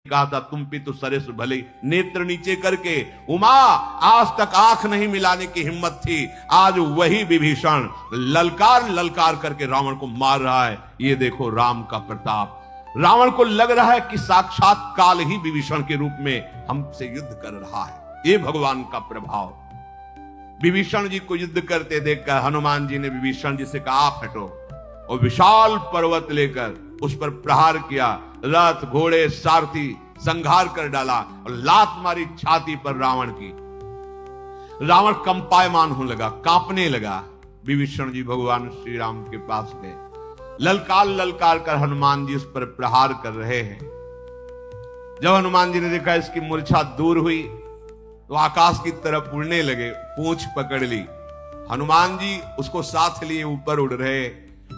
कहा था तुम भी तो सरेस भले, नेत्र नीचे करके उमा आज तक आंख नहीं मिलाने की हिम्मत थी, आज वही विभीषण ललकार ललकार करके रावण को मार रहा है। ये देखो राम का प्रताप। रावण को लग रहा है कि साक्षात काल ही विभीषण के रूप में हमसे युद्ध कर रहा है। ये भगवान का प्रभाव। विभीषण जी को युद्ध करते देखकर हनुमान जी ने विभीषण जी से कहा आप हटो, और विशाल पर्वत लेकर उस पर प्रहार किया। रथ घोड़े सारथी संघार कर डाला और लात मारी छाती पर रावण की। रावण कंपायमान होने लगा, कांपने लगा। विभीषण जी भगवान श्री राम के पास गए, ललकार ललकार कर हनुमान जी उस पर प्रहार कर रहे हैं। जब हनुमान जी ने देखा इसकी मूर्छा दूर हुई तो आकाश की तरफ उड़ने लगे, पूंछ पकड़ ली। हनुमान जी उसको साथ लिए ऊपर उड़ रहे।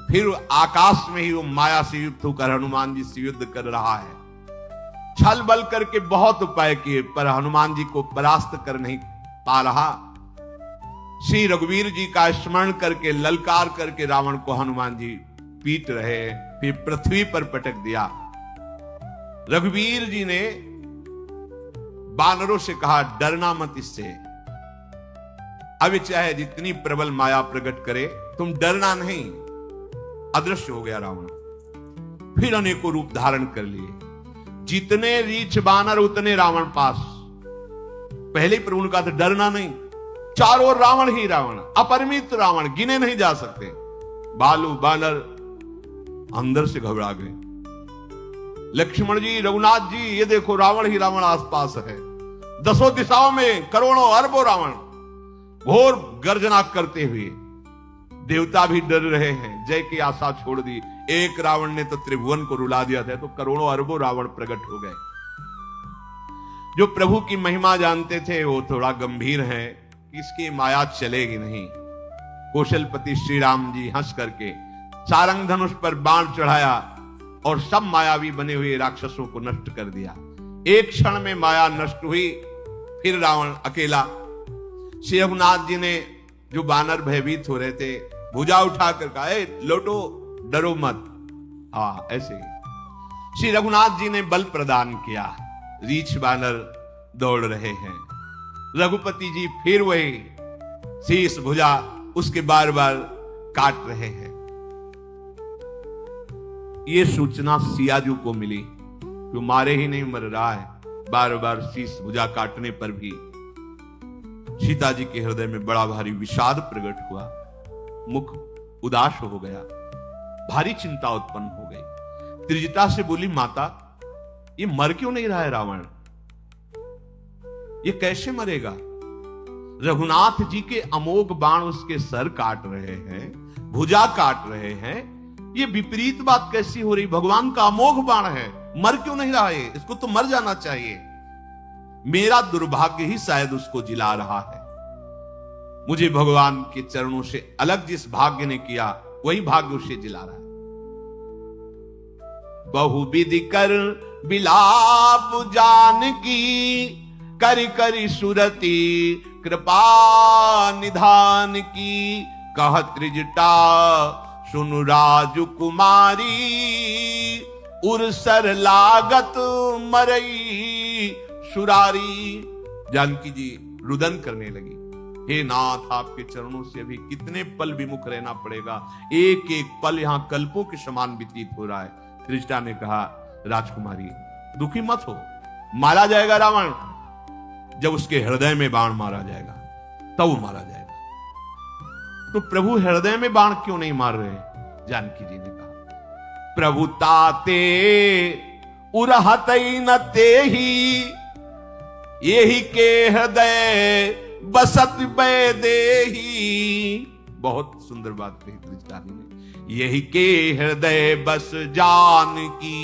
फिर आकाश में ही वो माया से युक्त होकर हनुमान जी से युद्ध कर रहा है। छल बल करके बहुत उपाय किए पर हनुमान जी को परास्त कर नहीं पा रहा। श्री रघुवीर जी का स्मरण करके ललकार करके रावण को हनुमान जी पीट रहे, फिर पृथ्वी पर पटक दिया। रघुवीर जी ने बानरों से कहा डरना मत इससे, अब चाहे जितनी प्रबल माया प्रकट करे तुम डरना नहीं। अदृश्य हो गया रावण। फिर अनेकों रूप धारण कर लिए। जितने रीछ बानर उतने रावण पास। पहले ही प्रभु ने कहा था डरना नहीं। चारों ओर रावण ही रावण, अपरिमित रावण, गिने नहीं जा सकते। बालू बानर अंदर से घबरा गए। लक्ष्मण जी रघुनाथ जी ये देखो रावण ही रावण आसपास है। दसों दिशाओं में करोड़ों अरबों रावण घोर गर्जना करते हुए। देवता भी डर रहे हैं, जय की आशा छोड़ दी। एक रावण ने तो त्रिभुवन को रुला दिया था, तो करोड़ों अरबों रावण प्रकट हो गए। जो प्रभु की महिमा जानते थे वो थोड़ा गंभीर है, इसकी माया चलेगी नहीं। कौशलपति श्री राम जी हंस करके सारंग धनुष पर बाण चढ़ाया और सब मायावी बने हुए राक्षसों को नष्ट कर दिया। एक क्षण में माया नष्ट हुई। फिर रावण अकेला। श्री रघुनाथ जी ने जो बानर भयभीत हो रहे थे भुजा उठाकर कहा लौटो, डरो मत। हाँ ऐसे ही श्री रघुनाथ जी ने बल प्रदान किया। रीछ बानर दौड़ रहे हैं। रघुपति जी फिर वही शीश भुजा उसके बार बार काट रहे हैं। ये सूचना सियाजू को मिली, जो मारे ही नहीं मर रहा है, बार बार शीश भुजा काटने पर भी। सीता जी के हृदय में बड़ा भारी विषाद प्रकट हुआ। मुख उदास हो गया, भारी चिंता उत्पन्न हो गई। त्रिजटा से बोली माता ये मर क्यों नहीं रहा है रावण? ये कैसे मरेगा? रघुनाथ जी के अमोघ बाण उसके सर काट रहे हैं, भुजा काट रहे हैं। ये विपरीत बात कैसी हो रही? भगवान का अमोघ बाण है, मर क्यों नहीं रहा है? इसको तो मर जाना चाहिए। मेरा दुर्भाग्य ही शायद उसको जिला रहा है। मुझे भगवान के चरणों से अलग जिस भाग्य ने किया वही भाग्य उसे जिला रहा है। बहुविधि कर बिलाप जान की, करि करि सुरति कृपा निधान की। कह त्रिजटा सुनु राजकुमारी, उरसर लागत मरई सुरारी। जानकी जी रुदन करने लगी, हे नाथ आपके चरणों से अभी कितने पल विमुख रहना पड़ेगा। एक एक पल यहां कल्पों के समान व्यतीत हो रहा है। त्रिजटा ने कहा राजकुमारी दुखी मत हो, मारा जाएगा रावण। जब उसके हृदय में बाण मारा जाएगा तब वो मारा जाएगा। तो प्रभु हृदय में बाण क्यों नहीं मार रहे? जानकी जी ने कहा प्रभु ताते उरहतई न तेहि, यही के हृदय बसत बेदेही। बहुत सुंदर बात कही त्रिजटा ने। यही के हृदय बस जानकी,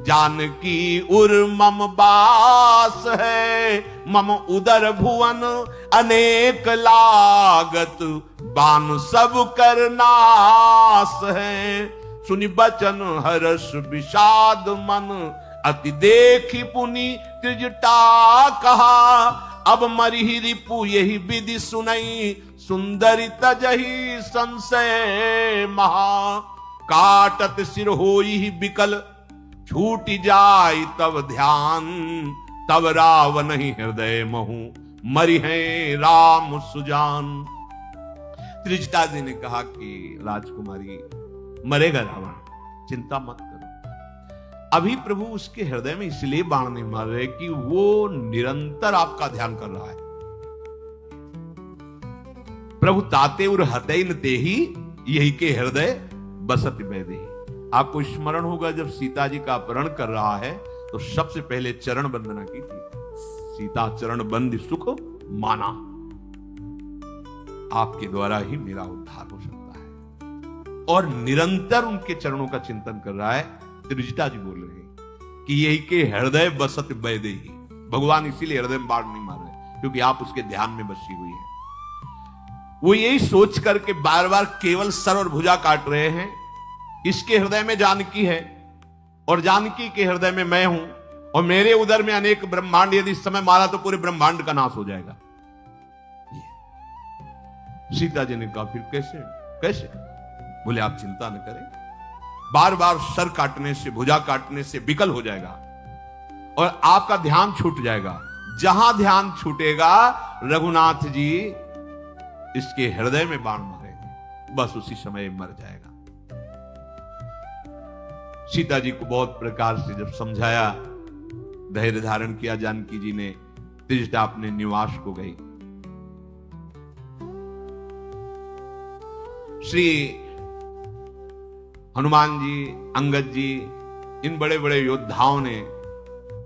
जानकी उर मम बास है। मम उदर भुवन अनेक लागत, बान सब कर नास है। सुनि बचन हर्ष विषाद मन, अति देखी पुनि त्रिजटा कहा। अब मरिहि रिपु यही विधि सुनई, सुंदरी तजहि संशय महा। काटत सिर होई विकल, छूट जाय तब ध्यान, तब रावण ही हृदय महु, मरि हैं राम सुजान। त्रिजटा जी ने कहा कि राजकुमारी, मरेगा रावण, चिंता मत करो। अभी प्रभु उसके हृदय में इसलिए बाण नहीं मार रहे कि वो निरंतर आपका ध्यान कर रहा है। प्रभु ताते उर हतैन ते ही, यही के हृदय बसत वैदेही। आपको स्मरण होगा जब सीता जी का अपहरण कर रहा है तो सबसे पहले चरण वंदना की थी। सीता चरण बंदी सुख माना, आपके द्वारा ही मेरा उद्धार हो सकता है। और निरंतर उनके चरणों का चिंतन कर रहा है। त्रिजटा जी बोल रहे हैं कि यही के हृदय बसत वैदेही। भगवान इसीलिए हृदय में बाण नहीं मार रहे क्योंकि आप उसके ध्यान में बसी हुई है। वो यही सोच करके बार बार केवल सर और भुजा काट रहे हैं। इसके हृदय में जानकी है और जानकी के हृदय में मैं हूं, और मेरे उदर में अनेक ब्रह्मांड, यदि इस समय मारा तो पूरे ब्रह्मांड का नाश हो जाएगा। सीता जी ने कहा फिर कैसे कैसे? बोले आप चिंता न करें, बार बार सर काटने से, भुजा काटने से विकल हो जाएगा और आपका ध्यान छूट जाएगा। जहां ध्यान छूटेगा रघुनाथ जी इसके हृदय में बाण मारेंगे, बस उसी समय मर जाएगा। सीता जी को बहुत प्रकार से जब समझाया, धैर्य धारण किया जानकी जी ने, त्रिजटा अपने निवास को गई। श्री हनुमान जी, अंगद जी, इन बड़े बड़े योद्धाओं ने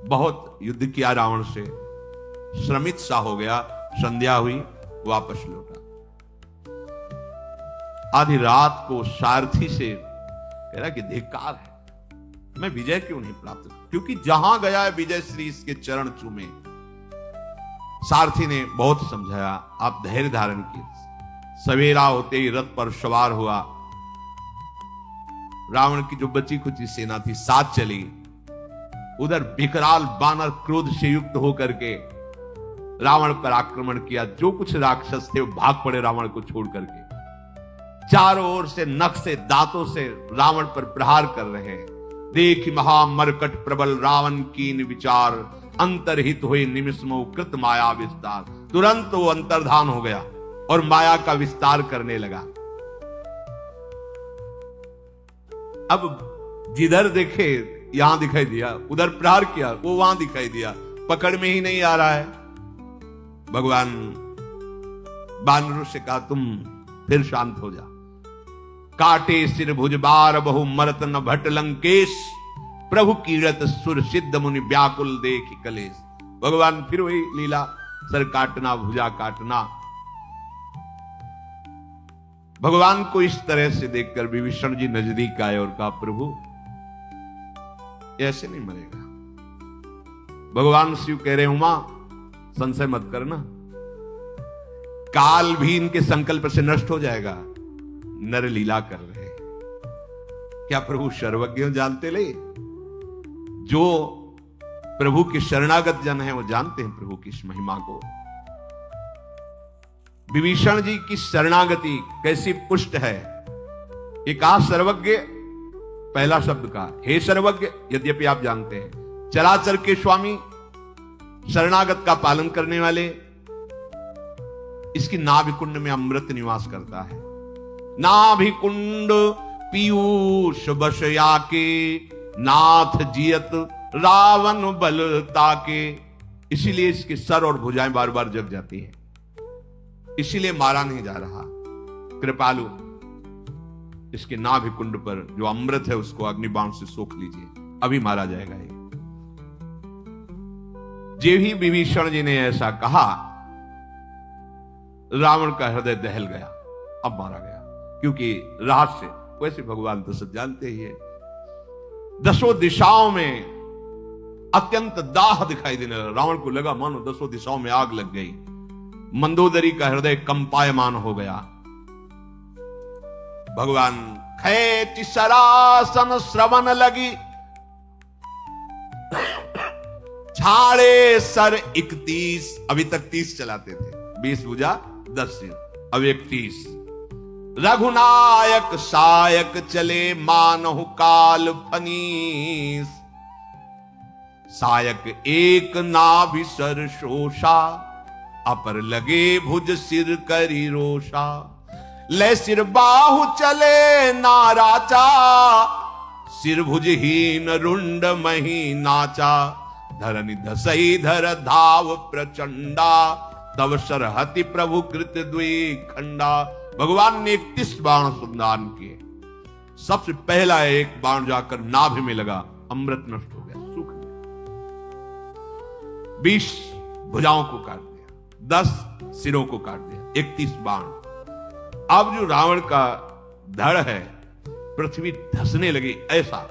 बहुत युद्ध किया रावण से। श्रमित सा हो गया, संध्या हुई, वापस लौटा। आधी रात को सारथी से कह रहा कि धिक्कार है, मैं विजय क्यों नहीं प्राप्त, क्योंकि जहां गया है विजय श्री इसके चरण चूमे। सारथी ने बहुत समझाया, आप धैर्य धारण किए। सवेरा होते ही रथ पर सवार हुआ। रावण की जो बची खुची सेना थी साथ चली। उधर विकराल बानर क्रोध से युक्त होकर के रावण पर आक्रमण किया। जो कुछ राक्षस थे वो भाग पड़े रावण को छोड़ करके। चारों ओर से नख से, दांतों से रावण पर प्रहार कर रहे हैं। देख महामरकट प्रबल रावण कीन विचार, अंतरहित हुए निमिषमो कृत माया विस्तार। तुरंत वो अंतर्धान हो गया और माया का विस्तार करने लगा। अब जिधर देखे यहां दिखाई दिया, उधर प्रहार किया, वो वहां दिखाई दिया, पकड़ में ही नहीं आ रहा है। भगवान बानरों से कहा तुम फिर शांत हो जा। काटे सिर भुजबार बहु मरत न भट लंकेश, प्रभु कीरत सुर सिद्ध मुनि व्याकुल देख कलेश। भगवान फिर वही लीला, सर काटना, भुजा काटना। भगवान को इस तरह से देखकर विभीषण जी नजदीक आए और कहा प्रभु ऐसे नहीं मरेगा। भगवान शिव कह रहे उमा संशय मत करना, काल भी इनके संकल्प से नष्ट हो जाएगा। नर लीला कर रहे हैं। क्या प्रभु सर्वज्ञ जानते ले? जो प्रभु के शरणागत जन है वो जानते हैं प्रभु की इस महिमा को। विभीषण जी की शरणागति कैसी पुष्ट है। ये कहा सर्वज्ञ, पहला शब्द कहा हे सर्वज्ञ, यद्यपि आप जानते हैं चराचर के स्वामी, शरणागत का पालन करने वाले। इसकी नाभि कुंड में अमृत निवास करता है। नाभि कुंड पीयूष बशया के, नाथ जियत रावण बल ताके। इसीलिए इसके सर और भुजाएं बार बार जग जाती हैं, इसीलिए मारा नहीं जा रहा। कृपालु इसके नाभि कुंड पर जो अमृत है उसको अग्निबाण से सोख लीजिए, अभी मारा जाएगा ये। जे ही विभीषण जी ने ऐसा कहा, रावण का हृदय दहल गया, अब मारा गया। क्योंकि रहस्य वैसे भगवान तो सब जानते ही है। दसों दिशाओं में अत्यंत दाह दिखाई देने लगा। रावण को लगा मानो दसों दिशाओं में आग लग गई। मंदोदरी का हृदय कंपायमान हो गया। भगवान खैति सरासन श्रवण लगी, छाड़े सर 31। अभी तक 30 चलाते थे, 20 भुजा 10 सिर, अब 31। रघुनायक सायक चले मानहु काल फनीस, सायक एक नाभि सर शोषा, अपर लगे भुज सिर करी रोषा। ले सिर बाहु चले नाराचा, सिर भुजहीन रुंड मही नाचा। धरनि धसई धर धाव प्रचंडा, तव सरहति प्रभु कृत द्वि खंडा। भगवान ने 31 बाण संधान किए। सबसे पहला एक बाण जाकर नाभि में लगा, अमृत नष्ट हो गया, सूख गया। 20 भुजाओं को काट दिया, 10 सिरों को काट दिया, 31 बाण। अब जो रावण का धड़ है, पृथ्वी धसने लगी ऐसा,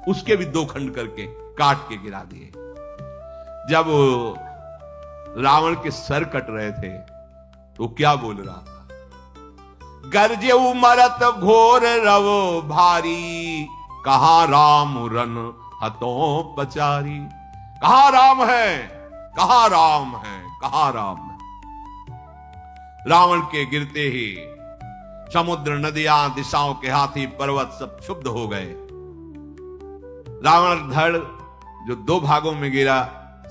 उसके भी 2 खंड करके काट के गिरा दिए। जब रावण के सर कट रहे थे तो क्या बोल रहा था? गरजे मरत घोर रव भारी, कहां राम रन हतों पचारी। कहां राम है, कहां राम है, कहां राम है। रावण के गिरते ही समुद्र, नदियां, दिशाओं के हाथी, पर्वत सब क्षुब्ध हो गए। रावण धड़ जो 2 भागों में गिरा,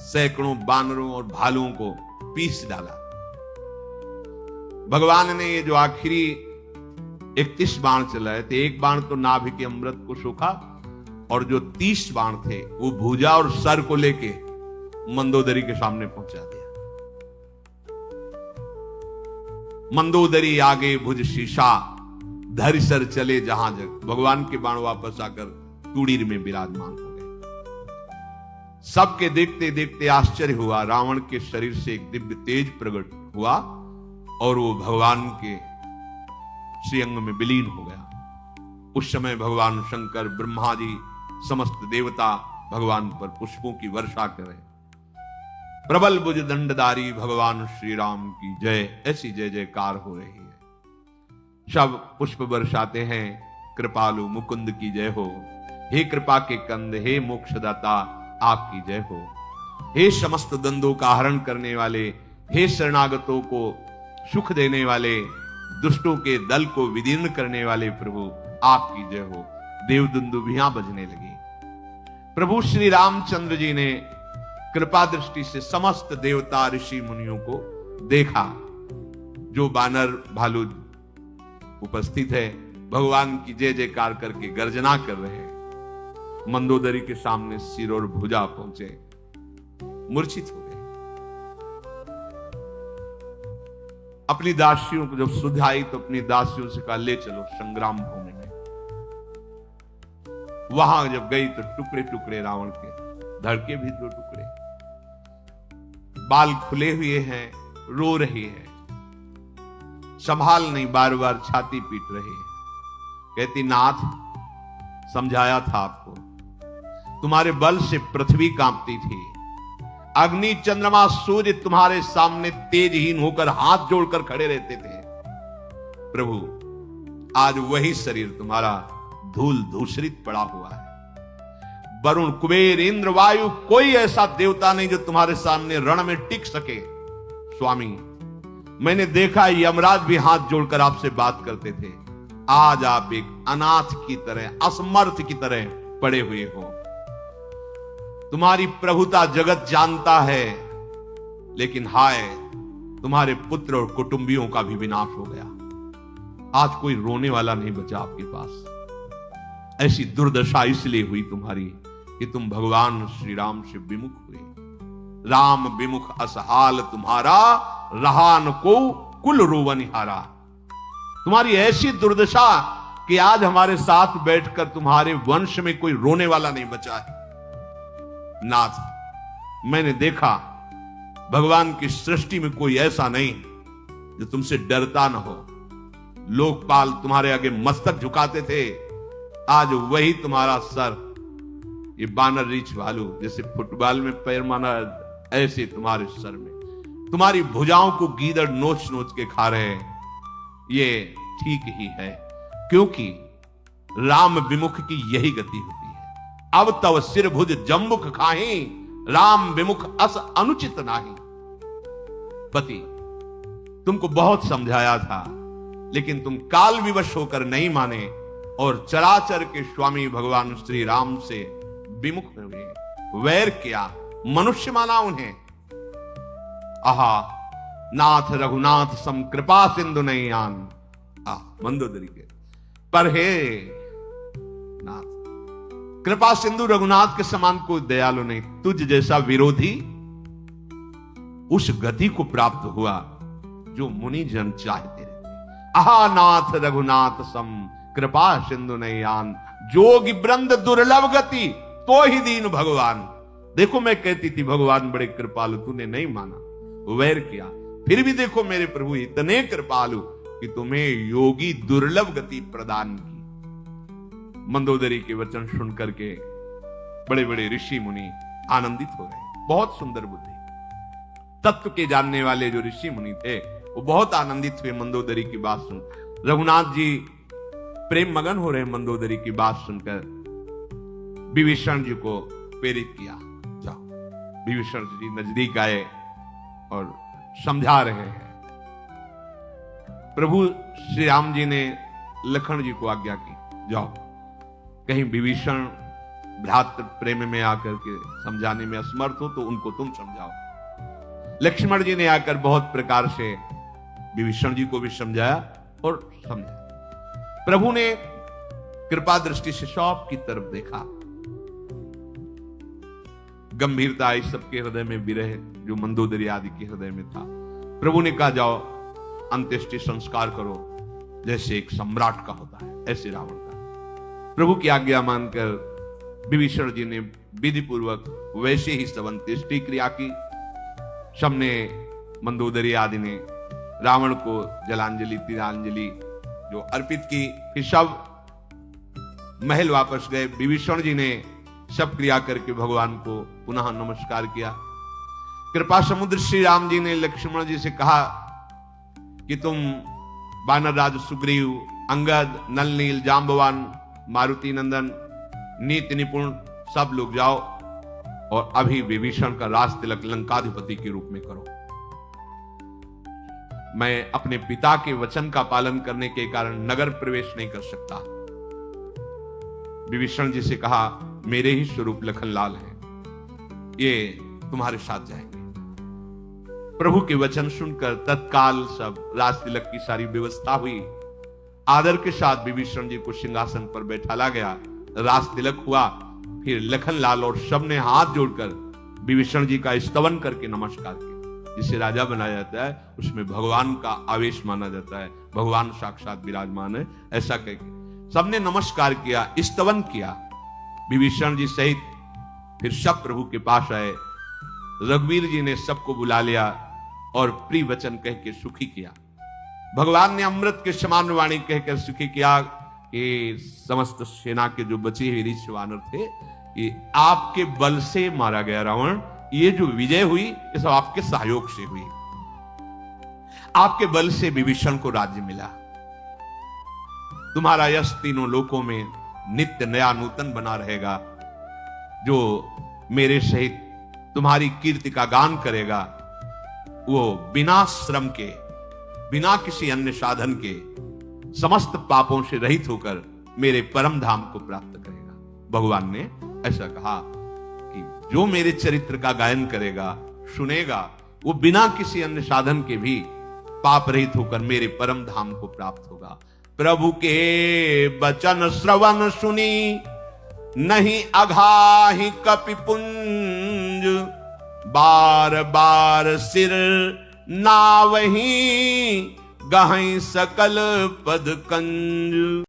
सैकड़ों बानरों और भालुओं को पीस डाला। भगवान ने ये जो आखिरी 31 बाण चलाए थे, एक बाण तो नाभि के अमृत को सूखा, और जो 30 बाण थे वो भुजा और सर को लेके मंदोदरी के सामने पहुंचा दिया। मंदोदरी आगे भुज शीशा, धरि सर चले जहां जग। भगवान के बाण वापस आकर तुड़ीर में विराजमान हो गए। सबके देखते देखते आश्चर्य हुआ। रावण के शरीर से एक दिव्य तेज प्रकट हुआ और वो भगवान के श्रीअंग में विलीन हो गया। उस समय भगवान शंकर, ब्रह्मा जी, समस्त देवता भगवान पर पुष्पों की वर्षा करें। प्रबल भुज दंडधारी भगवान श्री राम की जय, ऐसी जय जयकार हो रही है। सब पुष्प बरसाते हैं, कृपालु मुकुंद की जय हो। हे कृपा के कंद, हे मोक्षदाता आपकी जय हो। हे समस्त द्वंद्वों का हरण करने वाले, हे शरणागतों को सुख देने वाले, दुष्टों के दल को विदीर्ण करने वाले प्रभु आपकी जय हो। देव दुंदुभियां बजने लगी। प्रभु श्री रामचंद्र जी ने कृपा दृष्टि से समस्त देवता ऋषि मुनियों को देखा। जो बानर भालू उपस्थित है, भगवान की जय जयकार करके गर्जना कर रहे हैं। मंदोदरी के सामने सिर और भुजा पहुंचे, मूर्छित हो गए। अपनी दासियों को जब सुध आई तो अपनी दासियों से कहा, ले चलो संग्राम भूमि में। वहां जब गई तो टुकड़े टुकड़े रावण के, धड़के भी 2 टुकड़े, बाल खुले हुए हैं, रो रही है, संभाल नहीं, बार बार छाती पीट रही है। कहती, नाथ समझाया था आपको, तुम्हारे बल से पृथ्वी कांपती थी, अग्नि चंद्रमा सूर्य तुम्हारे सामने तेजहीन होकर हाथ जोड़कर खड़े रहते थे। प्रभु आज वही शरीर तुम्हारा धूल धूसरित पड़ा हुआ है। वरुण, कुबेर, इंद्र, वायु, कोई ऐसा देवता नहीं जो तुम्हारे सामने रण में टिक सके। स्वामी, मैंने देखा यमराज भी हाथ जोड़कर आपसे बात करते थे। आज आप एक अनाथ की तरह, असमर्थ की तरह पड़े हुए हो। तुम्हारी प्रभुता जगत जानता है, लेकिन हाय, तुम्हारे पुत्र और कुटुंबियों का भी विनाश हो गया। आज कोई रोने वाला नहीं बचा आपके पास। ऐसी दुर्दशा इसलिए हुई तुम्हारी कि तुम भगवान श्री राम से विमुख हुए। राम विमुख असहाल तुम्हारा, रहा न को कुल रोवनिहारा। तुम्हारी ऐसी दुर्दशा कि आज हमारे साथ बैठकर तुम्हारे वंश में कोई रोने वाला नहीं बचा है। नाथ, मैंने देखा भगवान की सृष्टि में कोई ऐसा नहीं जो तुमसे डरता न हो। लोकपाल तुम्हारे आगे मस्तक झुकाते थे, आज वही तुम्हारा सर, ये बानर रीछ भालू जैसे फुटबॉल में पैर माना, ऐसे तुम्हारे सर में, तुम्हारी भुजाओं को गीदड़ नोच नोच के खा रहे हैं। ये ठीक ही है, क्योंकि राम विमुख की यही गति होती है। अब तव सिर भुज जम्मुख खाही, राम विमुख अस अनुचित नाही। पति, तुमको बहुत समझाया था, लेकिन तुम काल विवश होकर नहीं माने और चराचर के स्वामी भगवान श्री राम से विमुख हुए। वैर किया, मनुष्य माना उन्हें। आहा, नाथ रघुनाथ सम कृपा सिंधु नहीं आन। मंदोदरी के पर हे नाथ, कृपा सिंधु रघुनाथ के समान कोई दयालु नहीं, तुझ जैसा विरोधी उस गति को प्राप्त हुआ जो मुनि जन चाहते रहते। आहा, नाथ रघुनाथ सम कृपा सिंधु नहीं आन, जोगी वृंद दुर्लभ गति तो ही दीन भगवान। देखो मैं कहती थी भगवान बड़े कृपालु, तूने नहीं माना, वैर किया। फिर भी देखो मेरे प्रभु इतने कृपालु कि तुम्हें योगी दुर्लभ गति प्रदान की। मंदोदरी के वचन सुन करके बड़े बड़े ऋषि मुनि आनंदित हो गए। बहुत सुंदर बुद्धि, तत्व के जानने वाले जो ऋषि मुनि थे वो बहुत आनंदित हुए मंदोदरी की बात सुन। रघुनाथ जी प्रेम मगन हो रहे मंदोदरी की बात सुनकर विभीषण जी को प्रेरित किया, जाओ। विभीषण जी नजदीक आए और समझा रहे हैं। प्रभु श्री राम जी ने लखन जी को आज्ञा की, जाओ, कहीं विभीषण भ्रातृ प्रेम में आकर के समझाने में असमर्थ हो तो उनको तुम समझाओ। लक्ष्मण जी ने आकर बहुत प्रकार से विभीषण जी को भी समझाया और समझाया। प्रभु ने कृपा दृष्टि से सब की तरफ देखा, गंभीरता आई सबके हृदय में, विरह जो मंदोदरी आदि के हृदय में था। प्रभु ने कहा, जाओ अंत्येष्टि संस्कार करो जैसे एक सम्राट का होता है, ऐसे रावण का। प्रभु की आज्ञा मानकर विभीषण जी ने विधि पूर्वक वैसे ही सब अंत्येष्टि क्रिया की। सबने, मंदोदरी आदि ने रावण को जलांजलि तिलांजलि जो अर्पित की। फिर सब महल वापस गए। विभीषण जी ने सब क्रिया करके भगवान को पुनः नमस्कार किया। कृपा समुद्र श्री राम जी ने लक्ष्मण जी से कहा कि तुम वानर राज सुग्रीव, अंगद, नल नील, जाम्बवान, मारुति नंदन, नीति निपुण सब लोग जाओ और अभी विभीषण का राज तिलक लंकाधिपति के रूप में करो। मैं अपने पिता के वचन का पालन करने के कारण नगर प्रवेश नहीं कर सकता। विभीषण जी से कहा, मेरे ही स्वरूप लखनलाल हैं, ये तुम्हारे साथ जाएंगे। प्रभु के वचन सुनकर तत्काल सब राज तिलक की सारी व्यवस्था हुई। आदर के साथ विभीषण जी को सिंहासन पर बैठाला गया, राज तिलक हुआ। फिर लखनलाल और सब ने हाथ जोड़कर विभीषण जी का स्तवन करके नमस्कार किया। जिसे राजा बनाया जाता है उसमें भगवान का आवेश माना जाता है, भगवान साक्षात विराजमान है, ऐसा कहकर सबने नमस्कार किया, स्तवन किया विभीषण जी सहित। फिर सब प्रभु के पास आए। रघुवीर जी ने सबको बुला लिया और प्रिय वचन कह के सुखी किया। भगवान ने अमृत के समान वाणी कहकर सुखी किया कि समस्त सेना के जो बचे हुए ऋषि वानर थे, ये आपके बल से मारा गया रावण। ये जो विजय हुई ये सब आपके सहयोग से हुई, आपके बल से विभीषण को राज्य मिला। तुम्हारा यश तीनों लोकों में नित्य नया नूतन बना रहेगा। जो मेरे सहित तुम्हारी कीर्ति का गान करेगा वो बिना श्रम के, बिना किसी अन्य साधन के समस्त पापों से रहित होकर मेरे परम धाम को प्राप्त करेगा। भगवान ने ऐसा कहा कि जो मेरे चरित्र का गायन करेगा, सुनेगा, वो बिना किसी अन्य साधन के भी पाप रहित होकर मेरे परम धाम को प्राप्त होगा। प्रभु के वचन श्रवण सुनी, नहीं अघाहि कपिपुंज, बार बार सिर नावही, गहई सकल पद कंज।